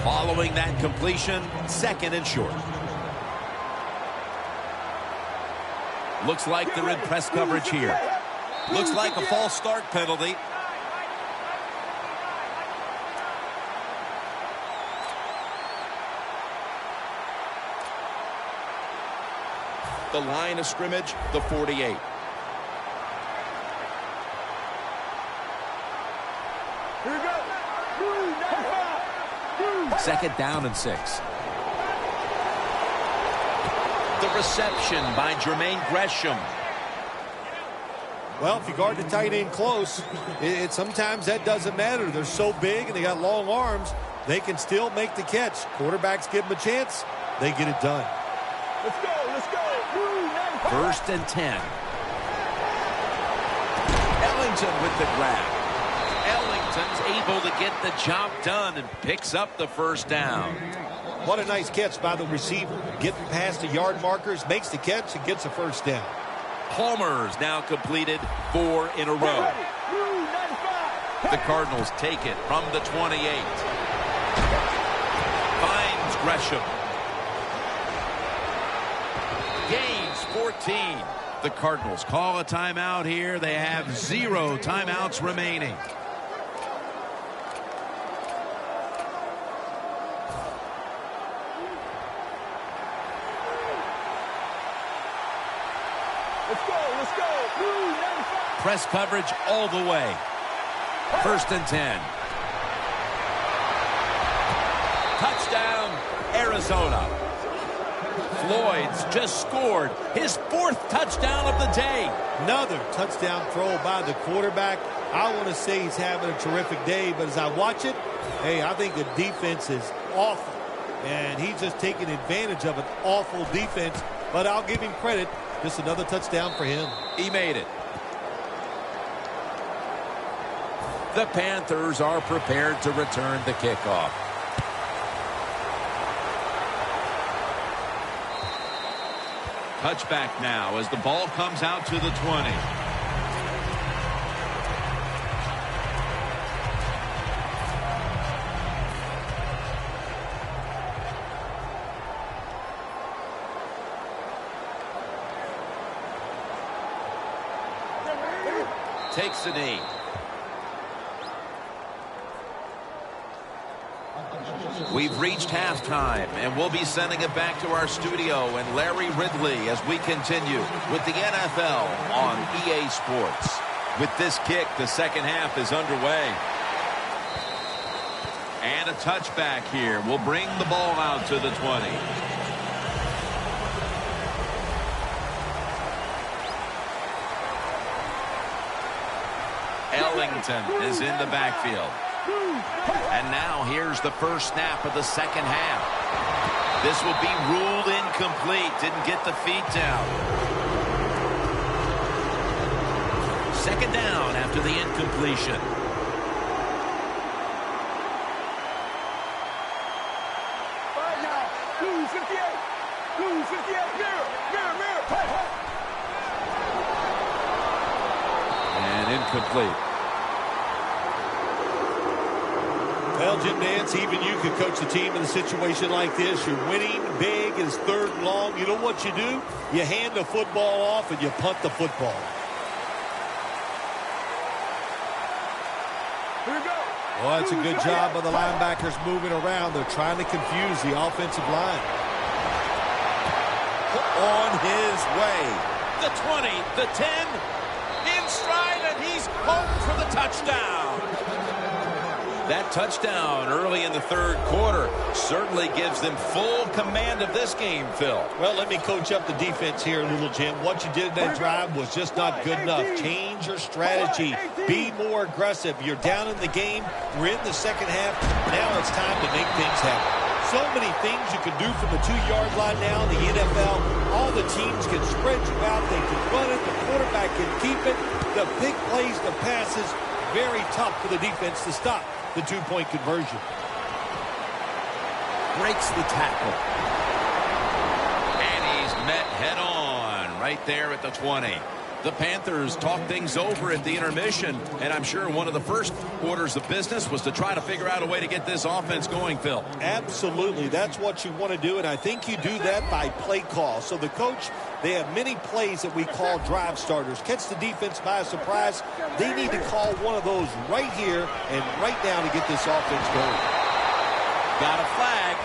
Following that completion, 2nd and short. Looks like they're in press coverage here. Looks like a false start penalty. The line of scrimmage, the 48. Here we go. 2nd down and 6. The reception by Jermaine Gresham. Well, if you guard the tight end close, sometimes that doesn't matter. They're so big and they got long arms, they can still make the catch. Quarterbacks give them a chance, they get it done. Let's go, let's go. 1st and 10. Ellington with the grab. Ellington's able to get the job done and picks up the 1st down. What a nice catch by the receiver. Getting past the yard markers, makes the catch, and gets a 1st down. Palmer's now completed 4 in a row. The Cardinals take it from the 28. Finds Gresham. Gains 14. The Cardinals call a timeout here. They have 0 timeouts remaining. Let's go. Press coverage all the way. 1st and 10. Touchdown, Arizona. Floyd's just scored his 4th touchdown of the day. Another touchdown throw by the quarterback. I want to say he's having a terrific day, but as I watch it, hey, I think the defense is awful. And he's just taking advantage of an awful defense. But I'll give him credit. Just another touchdown for him. He made it. The Panthers are prepared to return the kickoff. Touchback now as the ball comes out to the 20. Takes a knee. We've reached halftime, and we'll be sending it back to our studio and Larry Ridley as we continue with the NFL on EA Sports. With this kick, the 2nd half is underway. And a touchback here will bring the ball out to the 20. Ellington is in the backfield. And now here's the 1st snap of the 2nd half. This will be ruled incomplete. Didn't get the feet down. 2nd down after the incompletion. Right now. 258. 258. Mirror. And incomplete. Well, Jim Nance, even you could coach a team in a situation like this. You're winning big, it's 3rd and long. You know what you do? You hand the football off and you punt the football. Here we go. Well, that's a good job of the linebackers moving around. They're trying to confuse the offensive line. On his way. The 20, the 10, in stride, and he's home for the touchdown. That touchdown early in the 3rd quarter certainly gives them full command of this game, Phil. Well, let me coach up the defense here a little, Jim. What you did in that drive was just not good enough. Change your strategy. Be more aggressive. You're down in the game. We're in the 2nd half. Now it's time to make things happen. So many things you can do from the 2-yard line now in the NFL. All the teams can spread you out. They can run it. The quarterback can keep it. The big plays, the passes, very tough for the defense to stop the 2-point conversion. Breaks the tackle. And he's met head on right there at the 20. The Panthers talked things over at the intermission, and I'm sure one of the first orders of business was to try to figure out a way to get this offense going, Phil. Absolutely. That's what you want to do, and I think you do that by play call. So the coach, they have many plays that we call drive starters. Catch the defense by surprise. They need to call one of those right here and right now to get this offense going. Got a flag.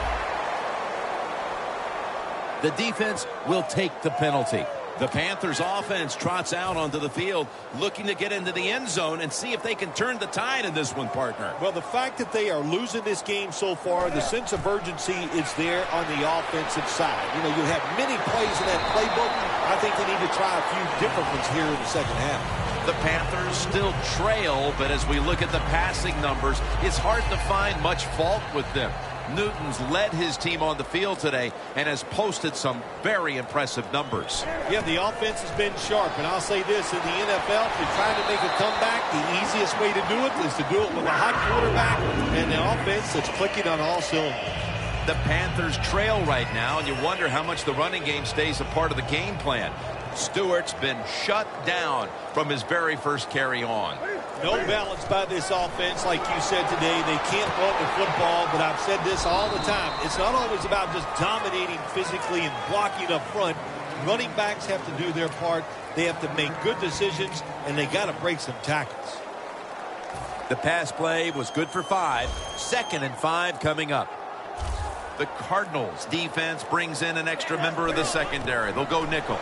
The defense will take the penalty. The Panthers offense trots out onto the field looking to get into the end zone and see if they can turn the tide in this one, partner. Well, the fact that they are losing this game so far, the sense of urgency is there on the offensive side. You know, you have many plays in that playbook. I think they need to try a few different ones here in the second half. The Panthers still trail, but as we look at the passing numbers, it's hard to find much fault with them. Newton's led his team on the field today and has posted some very impressive numbers. Yeah, the offense has been sharp, and I'll say this, in the NFL, if you're trying to make a comeback, the easiest way to do it is to do it with a hot quarterback and an offense that's clicking on all cylinders. The Panthers trail right now, and you wonder how much the running game stays a part of the game plan. Stewart's been shut down from his very first carry on. No balance by this offense, like you said today. They can't run the football, but I've said this all the time. It's not always about just dominating physically and blocking up front. Running backs have to do their part. They have to make good decisions, and they got to break some tackles. The pass play was good for 5. 2nd and 5 coming up. The Cardinals defense brings in an extra member of the secondary. They'll go nickel.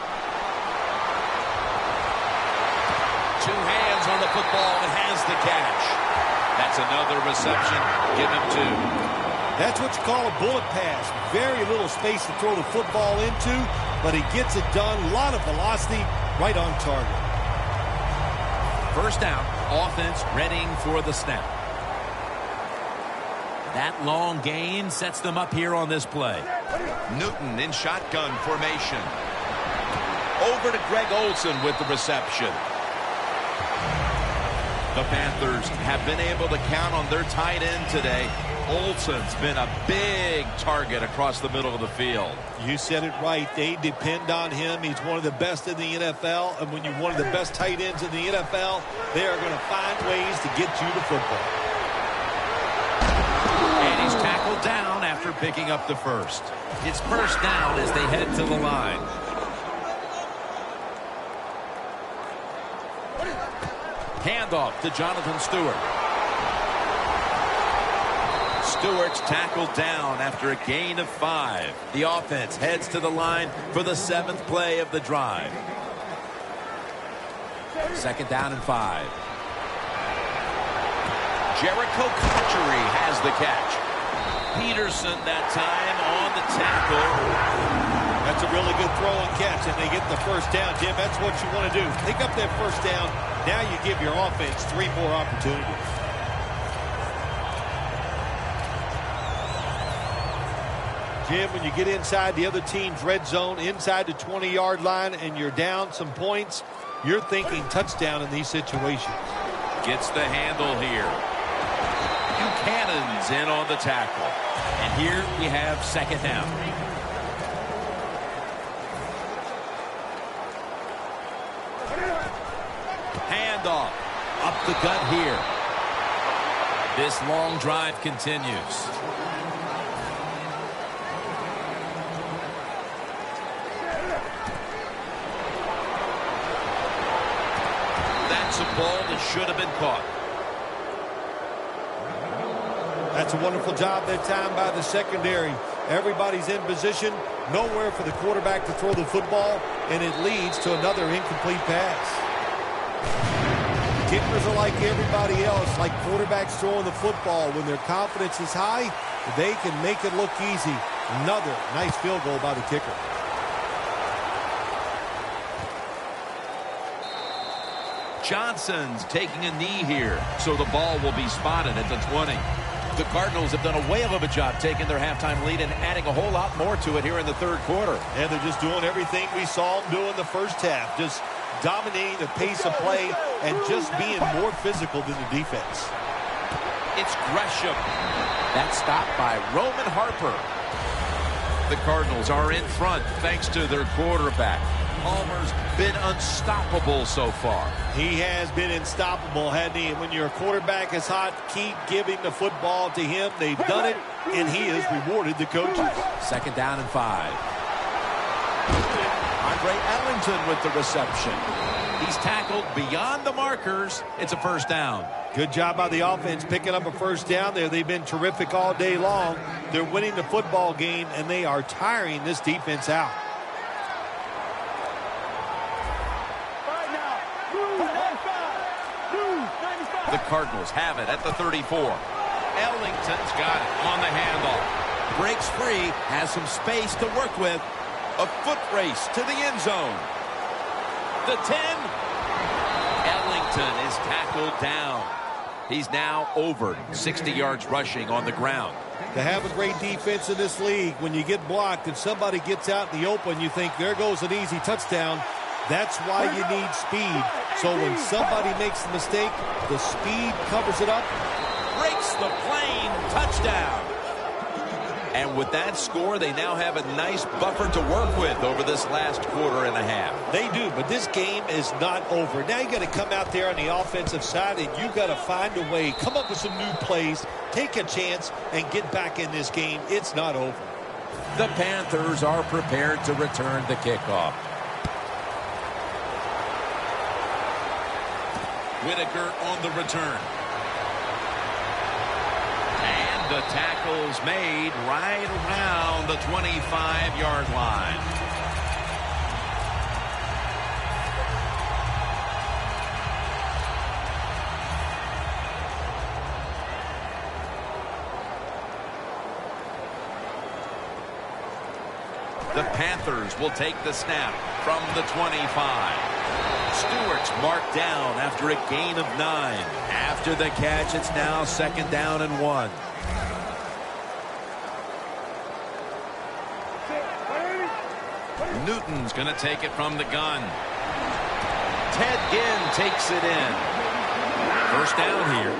2 hands on the football and has the catch. That's another reception. Give him 2. That's what you call a bullet pass. Very little space to throw the football into, but he gets it done. A lot of velocity, right on target. First down, offense readying for the snap. That long gain sets them up here on this play. Newton in shotgun formation. Over to Greg Olsen with the reception. The Panthers have been able to count on their tight end today. Olsen's been a big target across the middle of the field. You said it right. They depend on him. He's one of the best in the NFL. And when you're one of the best tight ends in the NFL, they are going to find ways to get you the football. And he's tackled down after picking up the first. It's first down as they head to the line. Handoff to Jonathan Stewart. Stewart's tackled down after a gain of 5. The offense heads to the line for the 7th play of the drive. 2nd down and 5. Jericho Cotchery has the catch. Peterson that time on the tackle. That's a really good throw and catch, and they get the first down. Jim, that's what you want to do. Pick up that first down. Now you give your offense 3 more opportunities. Jim, when you get inside the other team's red zone, inside the 20-yard line, and you're down some points, you're thinking touchdown in these situations. Gets the handle here. Buchanan's in on the tackle. And here we have 2nd down. Handoff. Up the gut here. This long drive continues. That's a ball that should have been caught. That's a wonderful job that time by the secondary. Everybody's in position. Nowhere for the quarterback to throw the football, and it leads to another incomplete pass. Kickers are like everybody else, like quarterbacks throwing the football. When their confidence is high, they can make it look easy. Another nice field goal by the kicker. Johnson's taking a knee here, so the ball will be spotted at the 20. The Cardinals have done a whale of a job taking their halftime lead and adding a whole lot more to it here in the 3rd quarter. And they're just doing everything we saw them do in the first half. Just dominating the pace of play and just being more physical than the defense. It's Gresham. That's stopped by Roman Harper. The Cardinals are in front thanks to their quarterback. Palmer's been unstoppable so far. He has been unstoppable, hasn't he? And when your quarterback is hot, keep giving the football to him. They've done it, and he has rewarded the coaches. 2nd down and 5. Andre Ellington with the reception. He's tackled beyond the markers. It's a 1st down. Good job by the offense picking up a 1st down there. They've been terrific all day long. They're winning the football game, and they are tiring this defense out. The Cardinals have it at the 34. Ellington's got it on the handoff. Breaks free, has some space to work with. A foot race to the end zone. The 10. Ellington is tackled down. He's now over 60 yards rushing on the ground. To have a great defense in this league, when you get blocked and somebody gets out in the open, you think, there goes an easy touchdown. That's why you need speed. So when somebody makes a mistake, the speed covers it up. Breaks the plane. Touchdown. And with that score, they now have a nice buffer to work with over this last quarter and a half. They do, but this game is not over. Now you got to come out there on the offensive side, and you got to find a way, come up with some new plays, take a chance, and get back in this game. It's not over. The Panthers are prepared to return the kickoff. Whitaker on the return. And the tackle's made right around the 25-yard line. The Panthers will take the snap from the 25. Stewart's marked down after a gain of 9. After the catch, it's now 2nd down and 1. Newton's going to take it from the gun. Ted Ginn takes it in. 1st down here.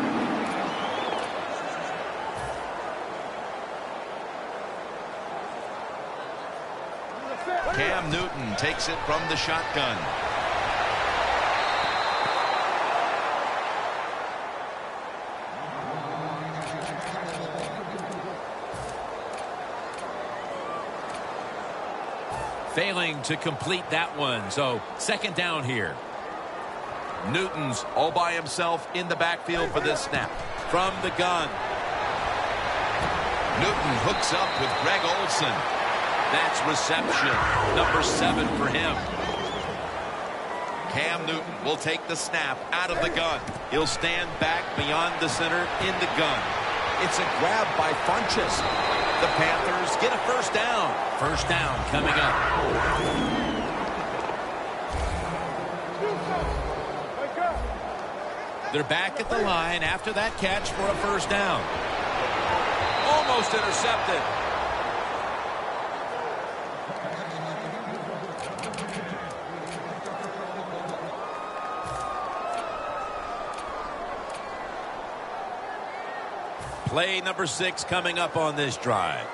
Cam Newton takes it from the shotgun. Failing to complete that one, so 2nd down here. Newton's all by himself in the backfield for this snap. From the gun. Newton hooks up with Greg Olsen. That's reception number 7 for him. Cam Newton will take the snap out of the gun. He'll stand back beyond the center in the gun. It's a grab by Funchess. The Panthers get a 1st down. 1st down coming up. They're back at the line after that catch for a 1st down. Almost intercepted. Play number 6 coming up on this drive.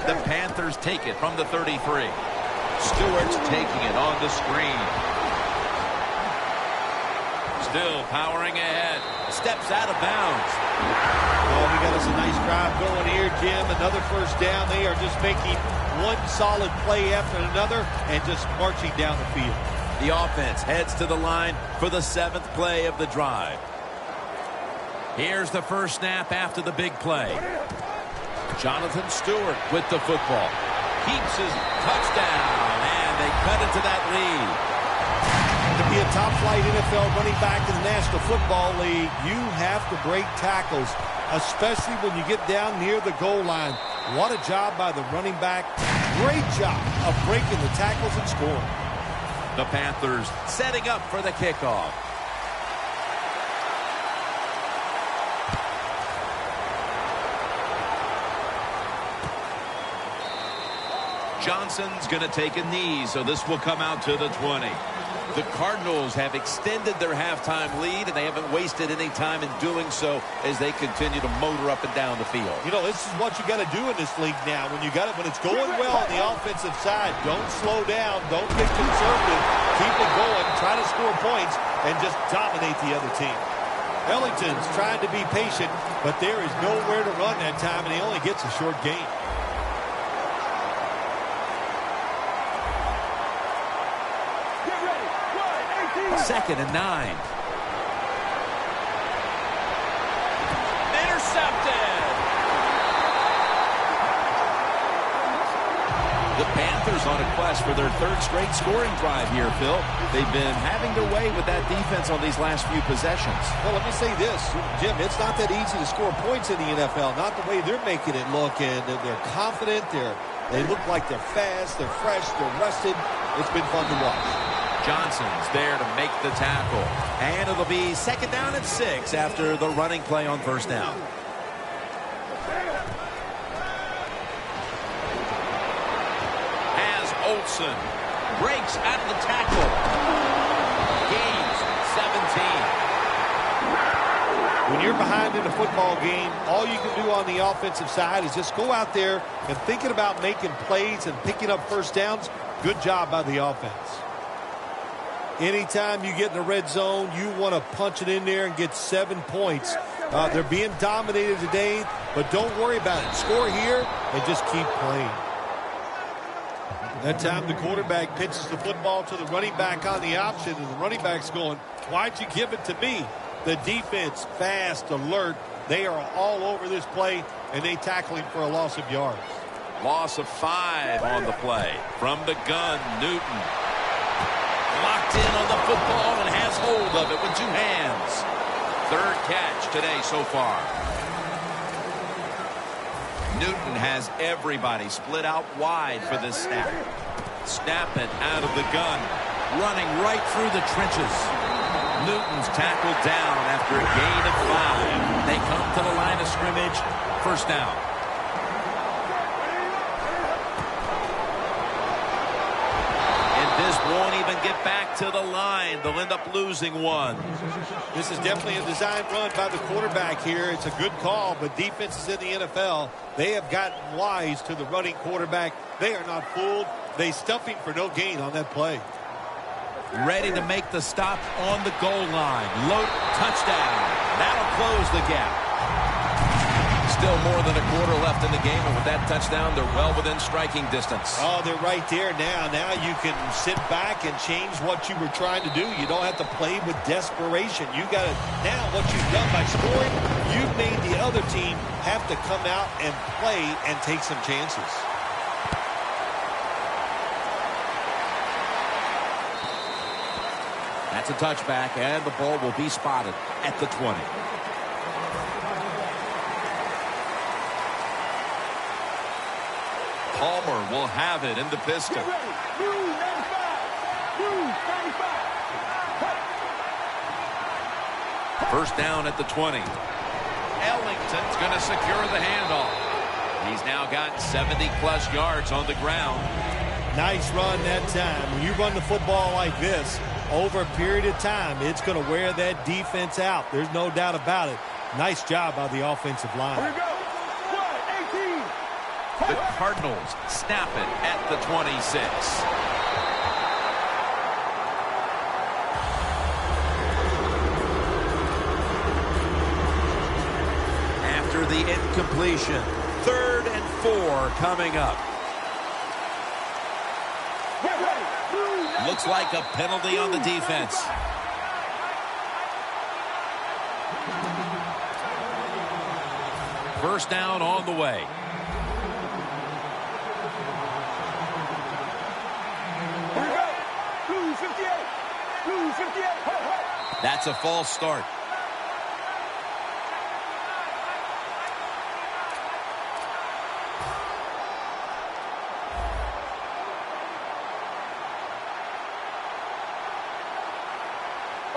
The Panthers take it from the 33. Stewart's taking it on the screen. Still powering ahead. Steps out of bounds. Oh, we got us a nice drive going here, Jim. Another 1st down. They are just making one solid play after another and just marching down the field. The offense heads to the line for the 7th play of the drive. Here's the first snap after the big play. Jonathan Stewart with the football. Keeps his touchdown, and they cut into that lead. To be a top-flight NFL running back in the National Football League, you have to break tackles, especially when you get down near the goal line. What a job by the running back. Great job of breaking the tackles and scoring. The Panthers setting up for the kickoff. Johnson's going to take a knee, so this will come out to the 20. The Cardinals have extended their halftime lead, and they haven't wasted any time in doing so as they continue to motor up and down the field. You know, this is what you got to do in this league now. When it's going well on the offensive side, don't slow down, don't get conservative, keep it going, try to score points, and just dominate the other team. Ellington's trying to be patient, but there is nowhere to run that time, and he only gets a short gain. Second and 9. Intercepted. The Panthers on a quest for their third straight scoring drive here, Phil. They've been having their way with that defense on these last few possessions. Well, let me say this, Jim, it's not that easy to score points in the NFL, not the way they're making it look, and they're confident, they look like they're fast, they're fresh, they're rested. It's been fun to watch. Johnson's there to make the tackle. And it'll be second down and 6 after the running play on first down. As Olsen breaks out of the tackle. Gains 17. When you're behind in a football game, all you can do on the offensive side is just go out there and thinking about making plays and picking up first downs. Good job by the offense. Anytime you get in the red zone, you want to punch it in there and get 7 points. They're being dominated today, but don't worry about it. Score here and just keep playing. That time the quarterback pitches the football to the running back on the option, and the running back's going, why'd you give it to me? The defense, fast, alert. They are all over this play, and they tackle him for a loss of yards. Loss of 5 on the play. From the gun, Newton. Locked in on the football and has hold of it with 2 hands. Third catch today so far. Newton has everybody split out wide for this snap. Snap it out of the gun. Running right through the trenches. Newton's tackled down after a gain of 5. They come to the line of scrimmage. First down. This won't even get back to the line. They'll end up losing 1. This is definitely a design run by the quarterback here. It's a good call, but defenses in the NFL, they have gotten wise to the running quarterback. They are not fooled. They stuff him for no gain on that play. Ready to make the stop on the goal line. Low touchdown. That'll close the gap. Still more than a quarter left in the game, and with that touchdown, they're well within striking distance. Oh, they're right there now. Now you can sit back and change what you were trying to do. You don't have to play with desperation. You got to, now what you've done by scoring, you've made the other team have to come out and play and take some chances. That's a touchback, and the ball will be spotted at the 20. Palmer will have it in the pistol. Get ready. Blue 95. Blue 95. First down at the 20. Ellington's going to secure the handoff. He's now got 70-plus yards on the ground. Nice run that time. When you run the football like this, over a period of time, it's going to wear that defense out. There's no doubt about it. Nice job by the offensive line. Here we go. 1-18. The Cardinals snap it at the 26. After the incompletion, 3rd and 4 coming up. Looks like a penalty on the defense. First down on the way. Here we go. Blue 58. Blue 58. That's a false start.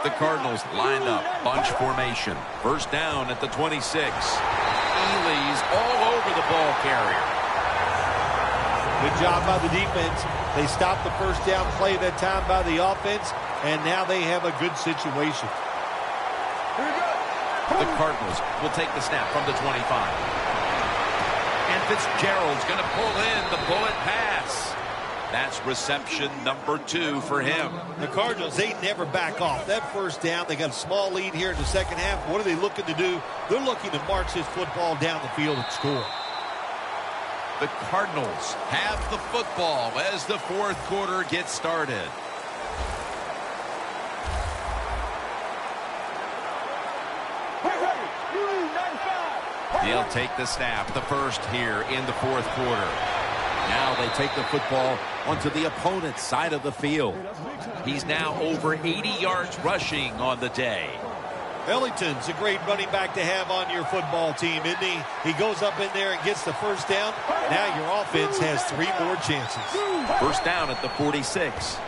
The Cardinals lined up, bunch formation. First down at the 26. Ely's all over the ball carrier. Good job by the defense. They stopped the first down play that time by the offense, and now they have a good situation. The Cardinals will take the snap from the 25. And Fitzgerald's going to pull in the bullet pass. That's reception number 2 for him. The Cardinals, they never back off. That first down, they got a small lead here in the second half. What are they looking to do? They're looking to march this football down the field and score. The Cardinals have the football as the fourth quarter gets started. They'll take the snap, the first here in the fourth quarter. Now they take the football onto the opponent's side of the field. He's now over 80 yards rushing on the day. Ellington's a great running back to have on your football team, isn't he? He goes up in there and gets the first down. Now your offense has 3 more chances. First down at the 46.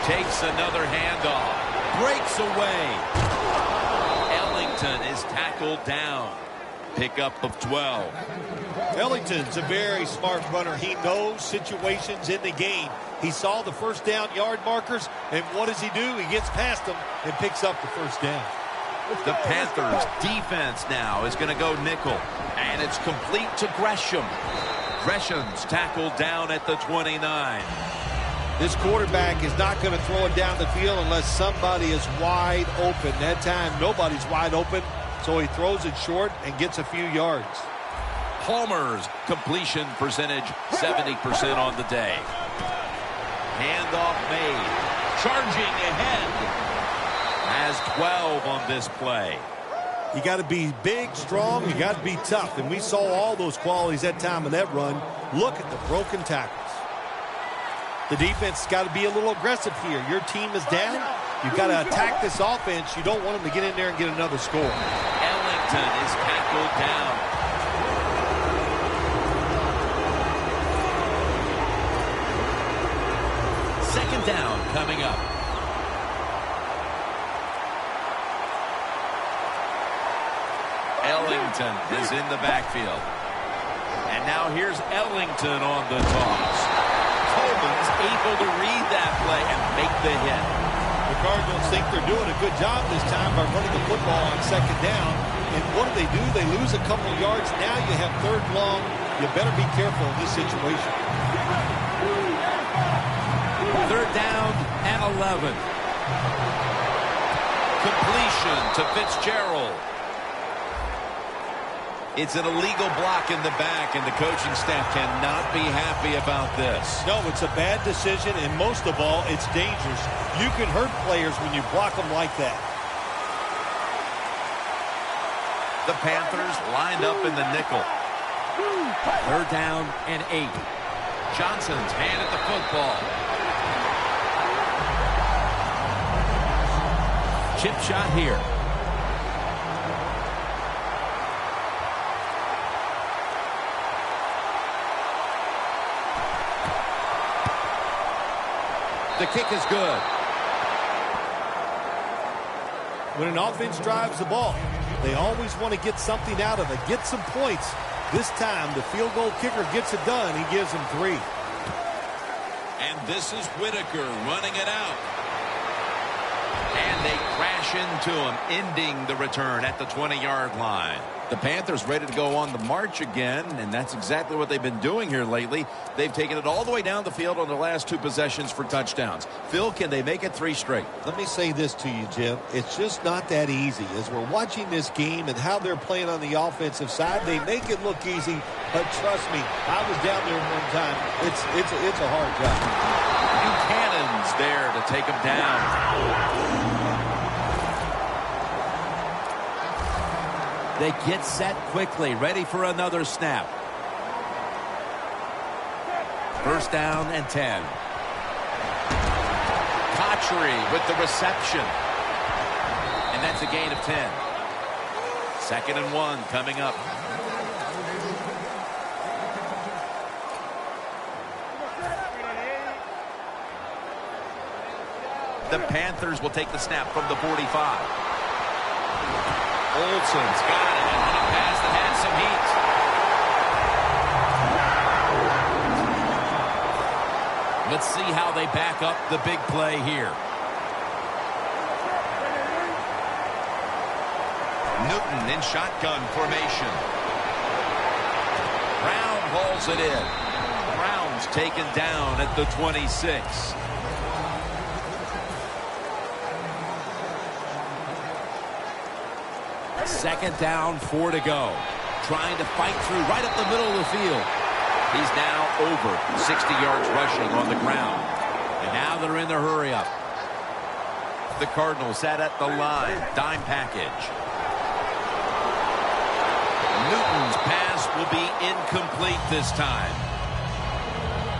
Takes another handoff. Breaks away. Ellington is tackled down. Pickup of 12. Ellington's a very smart runner. He knows situations in the game. He saw the first down yard markers, and what does he do? He gets past them and picks up the first down. The Panthers defense now is going to go nickel, and it's complete to Gresham. Gresham's tackled down at the 29. This quarterback is not going to throw it down the field unless somebody is wide open. That time, nobody's wide open, so he throws it short and gets a few yards. Palmer's completion percentage, 70% on the day. Handoff made. Charging ahead. Has 12 on this play. You got to be big, strong. You got to be tough. And we saw all those qualities that time in that run. Look at the broken tackles. The defense has got to be a little aggressive here. Your team is down. You've got to attack this offense. You don't want them to get in there and get another score. Ellington is tackled down. Second down coming up. Ellington is in the backfield. And now here's Ellington on the toss. Coleman's able to read that play and make the hit. The Cardinals think they're doing a good job this time by running the football on second down. And what do? They lose a couple of yards. Now you have third long. You better be careful in this situation. Third down and 11. Completion to Fitzgerald. It's an illegal block in the back, and the coaching staff cannot be happy about this. No, it's a bad decision, and most of all, it's dangerous. You can hurt players when you block them like that. The Panthers lined up in the nickel. Third down and 8. Johnson's hand at the football. Chip shot here. The kick is good. When an offense drives the ball, they always want to get something out of it, get some points. This time, the field goal kicker gets it done. He gives them 3. And this is Whitaker running it out. And they crash into him, ending the return at the 20-yard line. The Panthers ready to go on the march again, and that's exactly what they've been doing here lately. They've taken it all the way down the field on their last 2 possessions for touchdowns. Phil, can they make it 3 straight? Let me say this to you, Jim. It's just not that easy. As we're watching this game and how they're playing on the offensive side, they make it look easy, but trust me, I was down there one time. It's a hard job. Buchanan's there to take them down. They get set quickly, ready for another snap. First down and 10. Cotchery with the reception. And that's a gain of 10. Second and 1 coming up. The Panthers will take the snap from the 45. Olsen's got it, and a pass that has some heat. Let's see how they back up the big play here. Newton in shotgun formation. Brown hauls it in. Brown's taken down at the 26. Second down, 4 to go. Trying to fight through right up the middle of the field. He's now over 60 yards rushing on the ground. And now they're in the hurry up. The Cardinals sat at the line. Dime package. Newton's pass will be incomplete this time.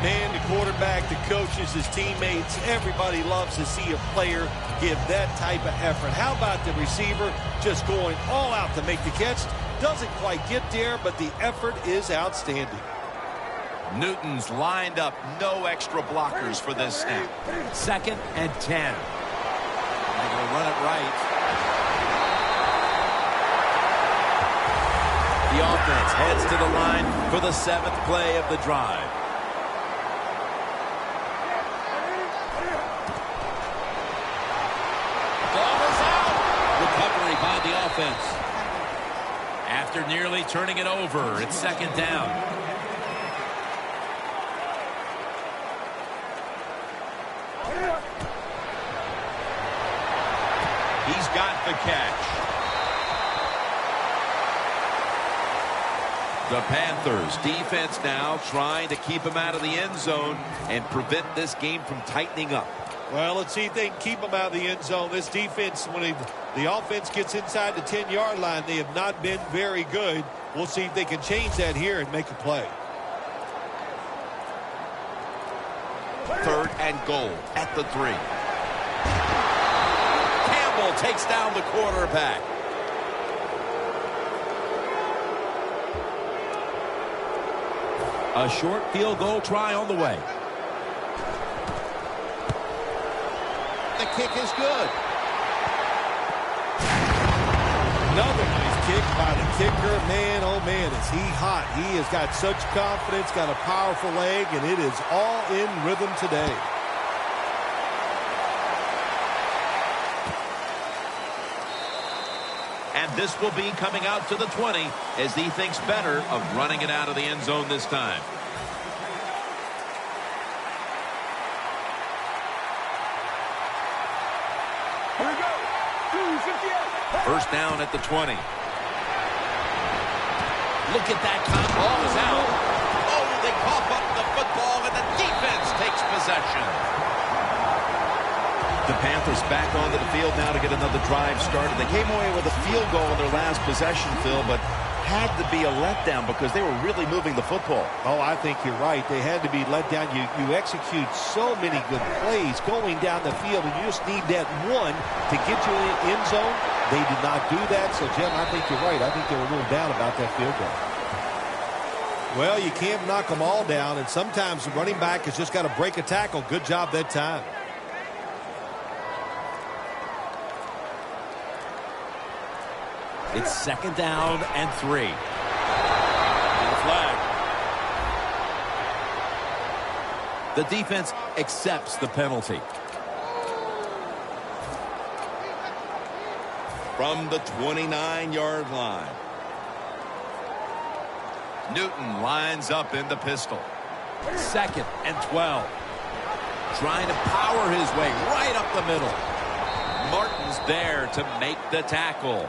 Man, the quarterback, the coaches, his teammates, everybody loves to see a player give that type of effort. How about the receiver just going all out to make the catch? Doesn't quite get there, but the effort is outstanding. Newton's lined up. No extra blockers for this snap. 2nd and 10. They're going to run it right. The offense heads to the line for the 7th play of the drive. Ball is out. Recovery by the offense. After nearly turning it over, it's 2nd down. He's got the catch. The Panthers defense now trying to keep him out of the end zone and prevent this game from tightening up. Well, let's see if they can keep him out of the end zone. This defense, when the offense gets inside the 10-yard line, they have not been very good. We'll see if they can change that here and make a play. 3rd and goal at the 3. Campbell takes down the quarterback. A short field goal try on the way. The kick is good. Another nice kick by the kicker. Man, oh man, is he hot. He has got such confidence, got a powerful leg, and it is all in rhythm today. And this will be coming out to the 20 as he thinks better of running it out of the end zone this time. Here we go. 258. First down at the 20. Look at that. Ball is out. Oh, they cough up the football and the defense takes possession. The Panthers back onto the field now to get another drive started. They came away with a field goal in their last possession, Phil, but had to be a letdown because they were really moving the football. Oh, I think you're right. They had to be let down. You execute so many good plays going down the field, and you just need that one to get you in the end zone. They did not do that. So, Jim, I think you're right. I think they were a little down about that field goal. Well, you can't knock them all down, and sometimes the running back has just got to break a tackle. Good job that time. It's 2nd down and 3. And a flag. The defense accepts the penalty. From the 29-yard line. Newton lines up in the pistol. 2nd and 12. Trying to power his way right up the middle. Martin's there to make the tackle.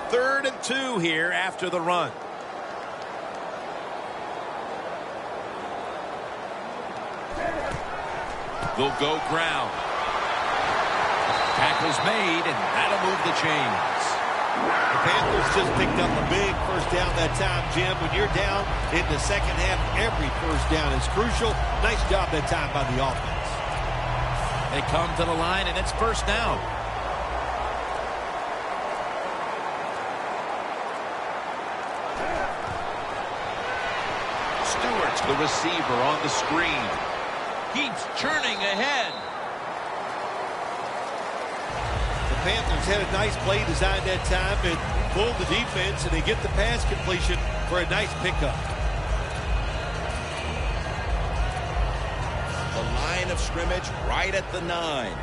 Third and 2 here after the run. They'll go ground. Tackle's made, and that'll move the chains. The Panthers just picked up a big first down that time, Jim. When you're down in the second half, every first down is crucial. Nice job that time by the offense. They come to the line, and it's first down. Stewart's the receiver on the screen. Keeps churning ahead. The Panthers had a nice play design that time and pulled the defense, and they get the pass completion for a nice pickup. The line of scrimmage right at the 9.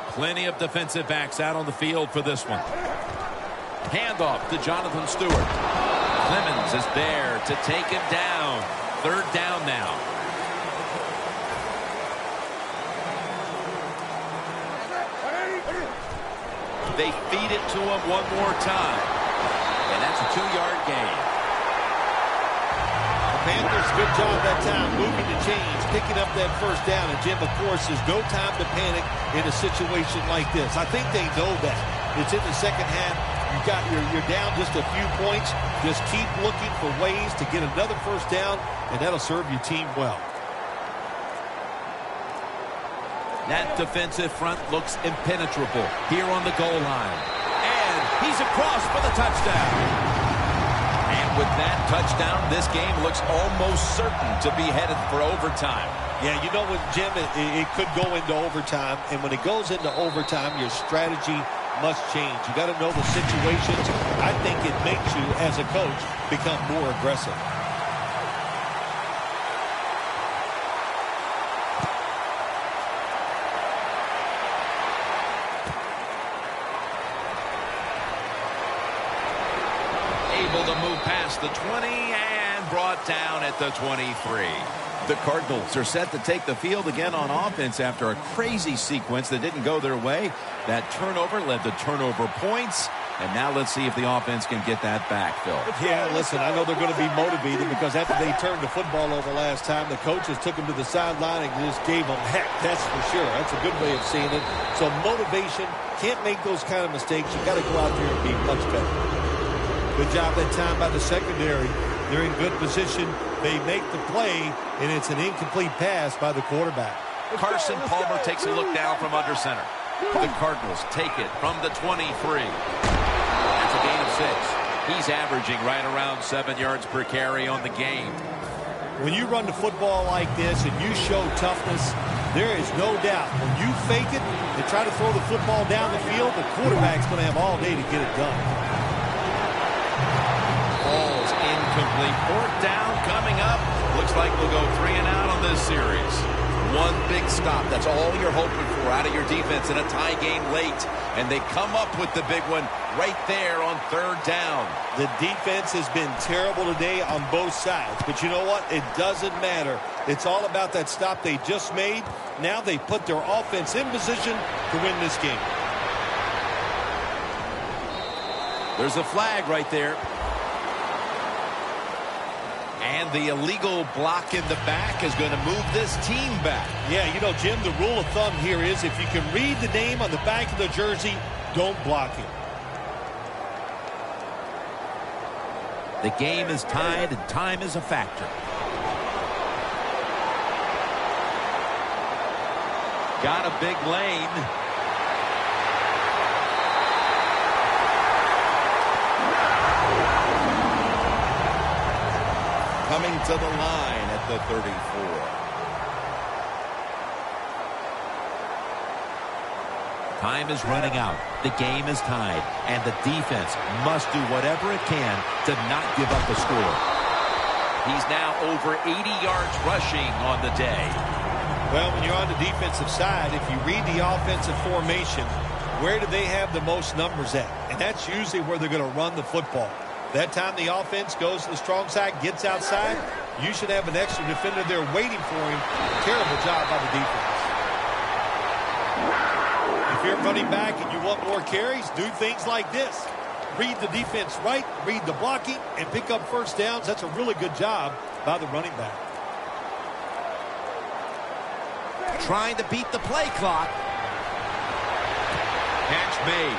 Plenty of defensive backs out on the field for this one. Handoff to Jonathan Stewart. Clemens is there to take him down. 3rd down now. They feed it to him one more time. And that's a 2-yard gain. The Panthers, good job that time moving the chains, picking up that 1st down. And Jim, of course, there's no time to panic in a situation like this. I think they know that. It's in the second half. You're down just a few points. Just keep looking for ways to get another 1st down, and that'll serve your team well. That defensive front looks impenetrable here on the goal line. And he's across for the touchdown. And with that touchdown, this game looks almost certain to be headed for overtime. Yeah, you know what, Jim, it could go into overtime. And when it goes into overtime, your strategy must change. You got to know the situations. I think it makes you, as a coach, become more aggressive. Able to move past the 20 and brought down at the 23. The Cardinals are set to take the field again on offense after a crazy sequence that didn't go their way. That turnover led to turnover points. And now let's see if the offense can get that back, Phil. Yeah, listen, I know they're going to be motivated because after they turned the football over last time, the coaches took them to the sideline and just gave them heck, that's for sure. That's a good way of seeing it. So motivation, can't make those kind of mistakes. You got to go out there and be much better. Good job that time by the secondary. They're in good position. They make the play, and it's an incomplete pass by the quarterback. Carson Palmer takes a look down from under center. The Cardinals take it from the 23. That's a gain of 6. He's averaging right around 7 yards per carry on the game. When you run the football like this and you show toughness, there is no doubt. When you fake it and try to throw the football down the field, the quarterback's going to have all day to get it done. Ball's incomplete. 4th down coming up. Looks like we'll go 3 and out on this series. One big stop. That's all you're hoping for out of your defense in a tie game late. And they come up with the big one right there on 3rd down. The defense has been terrible today on both sides. But you know what? It doesn't matter. It's all about that stop they just made. Now they put their offense in position to win this game. There's a flag right there. And the illegal block in the back is going to move this team back. Yeah, you know, Jim, the rule of thumb here is if you can read the name on the back of the jersey, don't block it. The game is tied and time is a factor. Got a big lane. Coming to the line at the 34. Time is running out. The game is tied. And the defense must do whatever it can to not give up a score. He's now over 80 yards rushing on the day. Well, when you're on the defensive side, if you read the offensive formation, where do they have the most numbers at? And that's usually where they're going to run the football. That time the offense goes to the strong side, gets outside, you should have an extra defender there waiting for him. Terrible job by the defense. If you're running back and you want more carries, do things like this. Read the defense right, read the blocking, and pick up 1st downs. That's a really good job by the running back. Trying to beat the play clock. Catch made.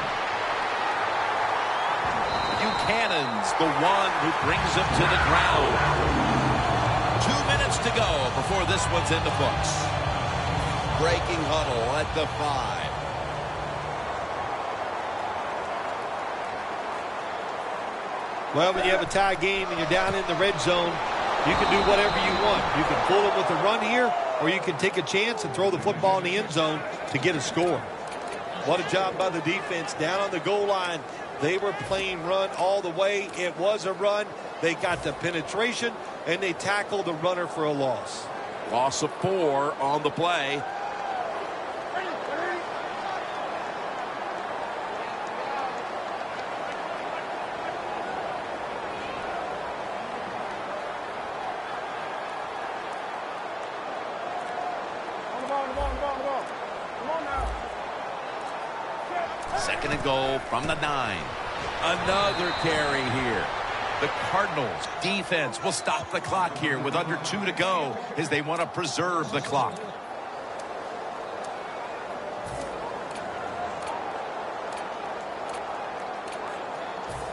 Buchanan's the one who brings him to the ground. 2 minutes to go before this one's in the books. Breaking huddle at the 5. Well, when you have a tie game and you're down in the red zone, you can do whatever you want. You can pull it with a run here, or you can take a chance and throw the football in the end zone to get a score. What a job by the defense down on the goal line. They were playing run all the way. It was a run. They got the penetration, and they tackled the runner for a loss. Loss of 4 on the play. Second and goal from the 9. Another carry here. The Cardinals defense will stop the clock here with under 2 to go as they want to preserve the clock.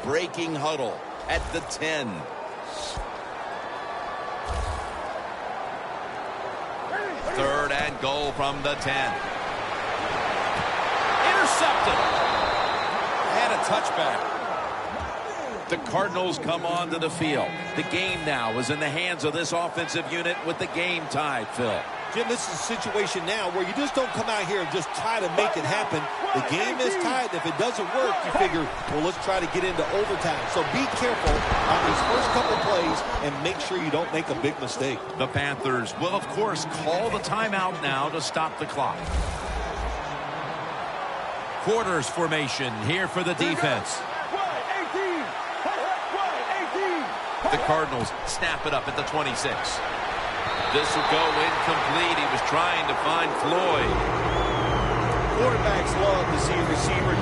Breaking huddle at the 10. Third and goal from the 10. Intercepted. And a touchback. The Cardinals come onto the field. The game now is in the hands of this offensive unit with the game tied, Phil. Jim, this is a situation now where you just don't come out here and just try to make it happen. The game is tied. If it doesn't work, you figure, well, let's try to get into overtime. So be careful on these first couple plays and make sure you don't make a big mistake. The Panthers will, of course, call the timeout now to stop the clock. Quarters formation here for the defense. The Cardinals snap it up at the 26. This will go incomplete. He was trying to find Floyd. Quarterbacks love to see a receiver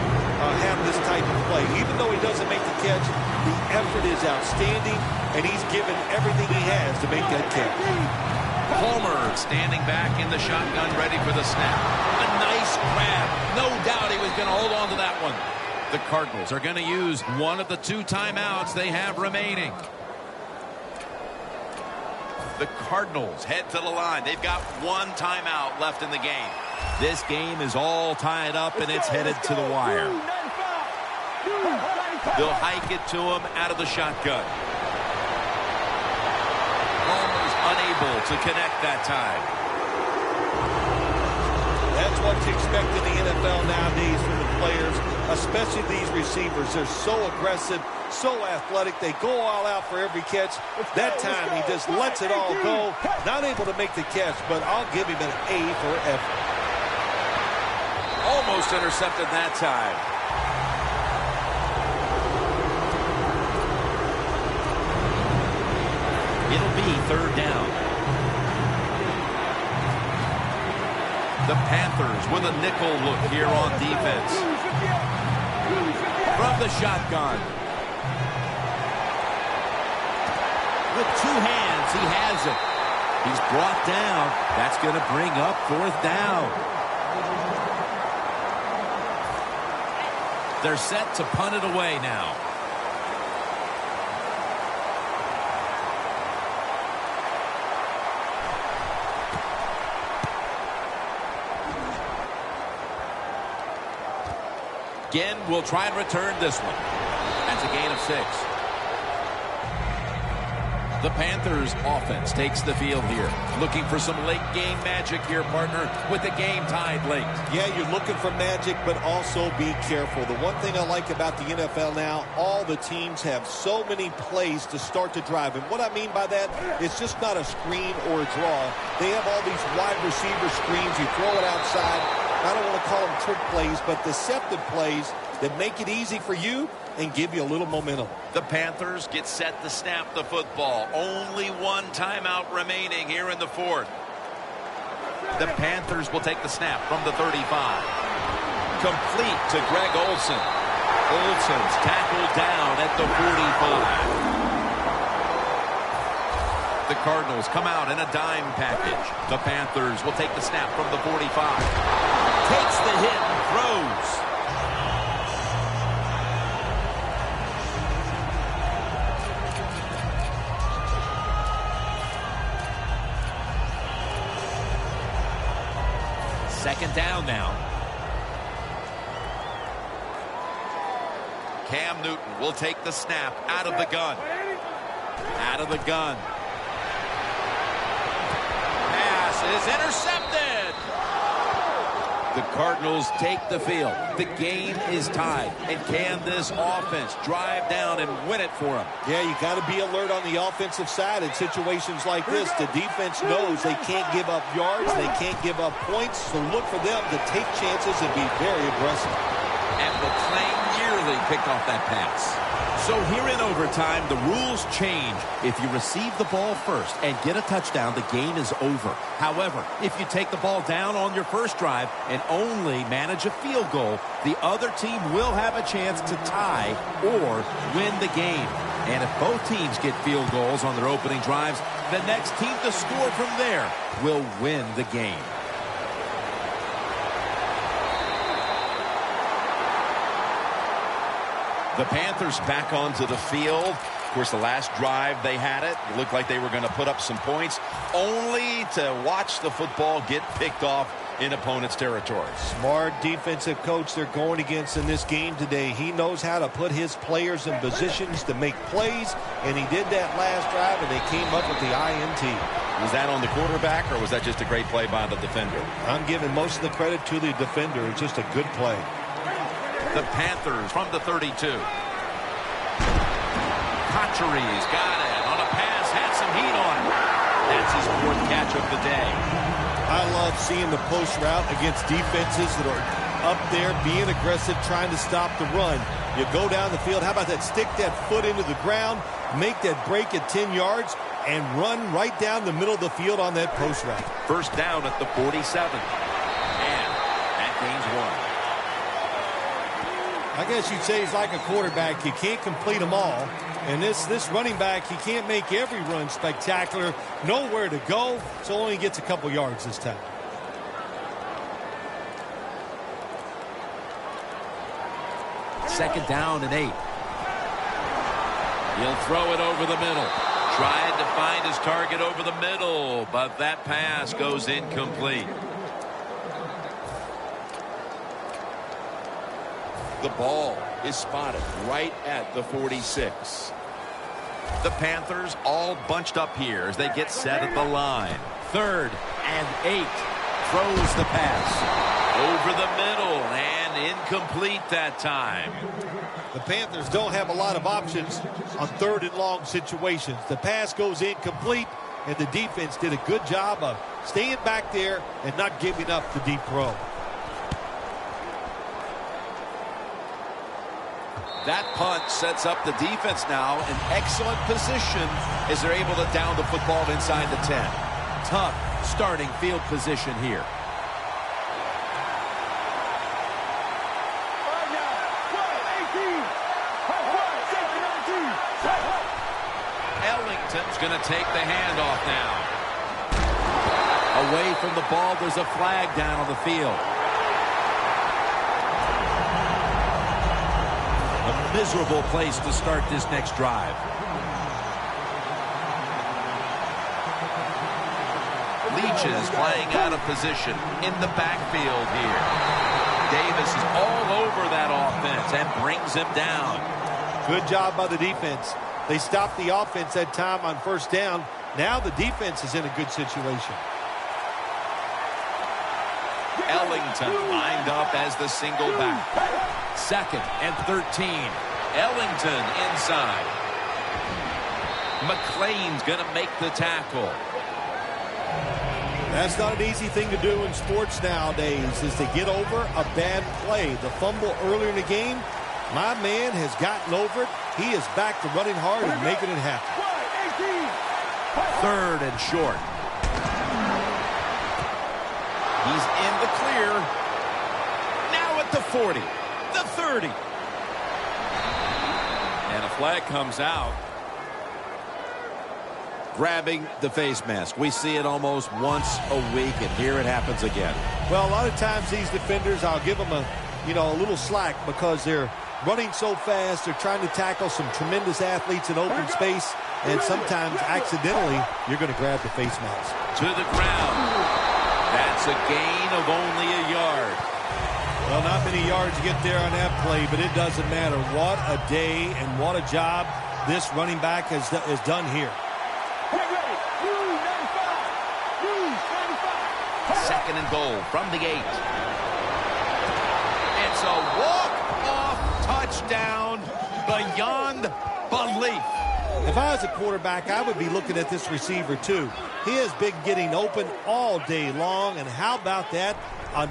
have this type of play. Even though he doesn't make the catch, the effort is outstanding, and he's given everything he has to make that catch. Palmer standing back in the shotgun, ready for the snap. A nice grab. No doubt he was going to hold on to that one. The Cardinals are going to use one of the 2 timeouts they have remaining. The Cardinals head to the line. They've got 1 timeout left in the game. This game is all tied up, and it's headed to the wire. They'll hike it to him out of the shotgun. Palmer's unable to connect that time. That's what you expect in the NFL nowadays from the players, especially these receivers. They're so aggressive, so athletic. They go all out for every catch. That time he just lets it all go. Not able to make the catch, but I'll give him an A for effort. Almost intercepted that time. It'll be 3rd down. The Panthers with a nickel look here on defense. From the shotgun. With 2 hands, he has it. He's brought down. That's going to bring up 4th down. They're set to punt it away now. Again, we'll try and return this one. That's a gain of 6. The Panthers offense takes the field here. Looking for some late game magic here, partner, with the game tied late. Yeah, you're looking for magic, but also be careful. The one thing I like about the NFL now, all the teams have so many plays to start the drive. And what I mean by that, it's just not a screen or a draw. They have all these wide receiver screens. You throw it outside. I don't want to call them trick plays, but deceptive plays that make it easy for you and give you a little momentum. The Panthers get set to snap the football. Only 1 timeout remaining here in the 4th. The Panthers will take the snap from the 35. Complete to Greg Olsen. Olsen's tackled down at the 45. The Cardinals come out in a dime package. The Panthers will take the snap from the 45. Takes the hit and throws. Second down now. Cam Newton will take the snap out of the gun. Out of the gun. Pass is intercepted. The Cardinals take the field. The game is tied. And can this offense drive down and win it for them? Yeah, you got to be alert on the offensive side in situations like this. The defense knows they can't give up yards. They can't give up points. So look for them to take chances and be very aggressive. And McClain nearly picked off that pass. So here in overtime, the rules change. If you receive the ball first and get a touchdown, the game is over. However, if you take the ball down on your first drive and only manage a field goal, the other team will have a chance to tie or win the game. And if both teams get field goals on their opening drives, the next team to score from there will win the game. The Panthers back onto the field. Of course, the last drive they had it looked like they were going to put up some points, only to watch the football get picked off in opponent's territory. Smart defensive coach they're going against in this game today. He knows how to put his players in positions to make plays, and he did that last drive, and they came up with the INT. Was that on the quarterback, or was that just a great play by the defender? I'm giving most of the credit to the defender. It's just a good play. The Panthers from the 32. Cotchery's got it on a pass, had some heat on it. That's his fourth catch of the day. I love seeing the post route against defenses that are up there being aggressive, trying to stop the run. You go down the field. How about that? Stick that foot into the ground, make that break at 10 yards, and run right down the middle of the field on that post route. First down at the 47. And that gains one. I guess you'd say he's like a quarterback. You can't complete them all. And this running back, he can't make every run spectacular. Nowhere to go, so only gets a couple yards this time. Second down and 8. He'll throw it over the middle. Tried to find his target over the middle, but that pass goes incomplete. The ball is spotted right at the 46. The Panthers all bunched up here as they get set at the line. 3rd and 8. Throws the pass over the middle and incomplete that time. The Panthers don't have a lot of options on 3rd and long situations. The pass goes incomplete, and the defense did a good job of staying back there and not giving up the deep throw. That punt sets up the defense now in excellent position as they're able to down the football inside the 10. Tough starting field position here. Ellington's going to take the handoff now. Away from the ball, there's a flag down on the field. Miserable place to start this next drive. Leaches playing out of position in the backfield here. Davis is all over that offense and brings him down. Good job by the defense. They stopped the offense that time on first down. Now the defense is in a good situation. Ellington lined up as the single back. 2nd and 13. Ellington inside. McClain's going to make the tackle. That's not an easy thing to do in sports nowadays, is to get over a bad play. The fumble earlier in the game, my man has gotten over it. He is back to running hard and making it happen. 3rd and short. He's in the clear. Now at the 40. The 30. And a flag comes out. Grabbing the face mask. We see it almost once a week, and here it happens again. Well, a lot of times these defenders, I'll give them a little slack because they're running so fast. They're trying to tackle some tremendous athletes in open space, and sometimes accidentally you're going to grab the face mask. To the ground. That's a gain of only a yard. Well, not many yards to get there on that play, but it doesn't matter. What a day and what a job this running back has done here. 2nd and goal from the 8. It's a walk-off touchdown beyond belief. If I was a quarterback, I would be looking at this receiver too. He has been getting open all day long, and how about that on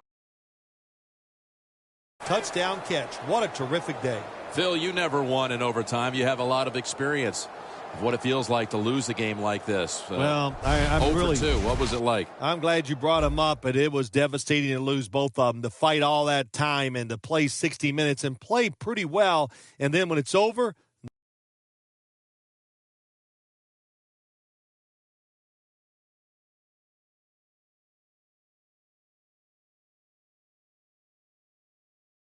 touchdown catch? What a terrific day. Phil, you never won in overtime. You have a lot of experience of what it feels like to lose a game like this. Well, I'm 0 for really 2. What was it like? I'm glad you brought him up, but it was devastating to lose both of them, to fight all that time and to play 60 minutes and play pretty well. And then when it's over,